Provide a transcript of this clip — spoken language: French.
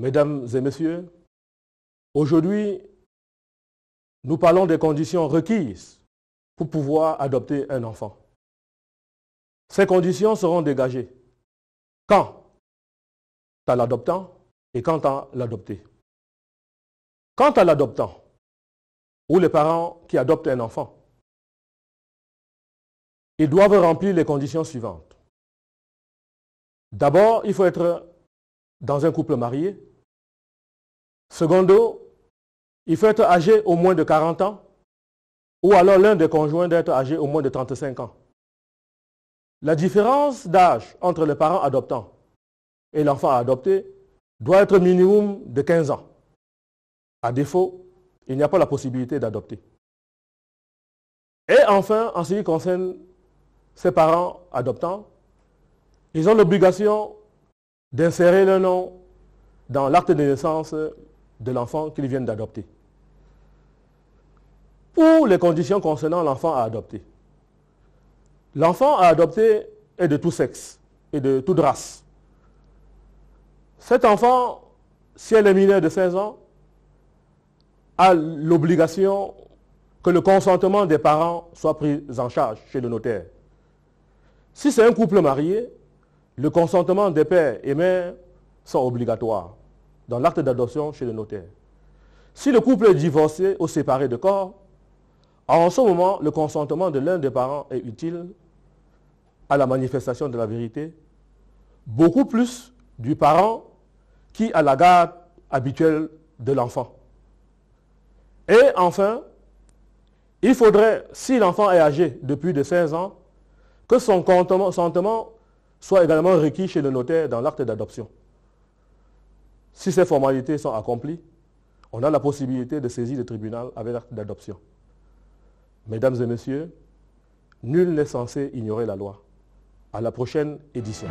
Mesdames et messieurs, aujourd'hui, nous parlons des conditions requises pour pouvoir adopter un enfant. Ces conditions seront dégagées quand à l'adoptant et quand à l'adopté. Quant à l'adoptant ou les parents qui adoptent un enfant, ils doivent remplir les conditions suivantes. D'abord, il faut être dans un couple marié. Secondo, il faut être âgé au moins de 40 ans ou alors l'un des conjoints d'être âgé au moins de 35 ans. La différence d'âge entre les parents adoptants et l'enfant adopté doit être minimum de 15 ans. À défaut, il n'y a pas la possibilité d'adopter. Et enfin, en ce qui concerne ces parents adoptants, ils ont l'obligation d'insérer leur nom dans l'acte de naissance de l'enfant qu'ils viennent d'adopter. Pour les conditions concernant l'enfant à adopter, l'enfant à adopter est de tout sexe et de toute race. Cet enfant, si elle est mineure de 16 ans, a l'obligation que le consentement des parents soit pris en charge chez le notaire. Si c'est un couple marié, le consentement des pères et mères sont obligatoires dans l'acte d'adoption chez le notaire. Si le couple est divorcé ou séparé de corps, en ce moment, le consentement de l'un des parents est utile à la manifestation de la vérité, beaucoup plus du parent qui a la garde habituelle de l'enfant. Et enfin, il faudrait, si l'enfant est âgé de plus de 16 ans, que son consentement soit également requis chez le notaire dans l'acte d'adoption. Si ces formalités sont accomplies, on a la possibilité de saisir le tribunal avec l'acte d'adoption. Mesdames et messieurs, nul n'est censé ignorer la loi. À la prochaine édition.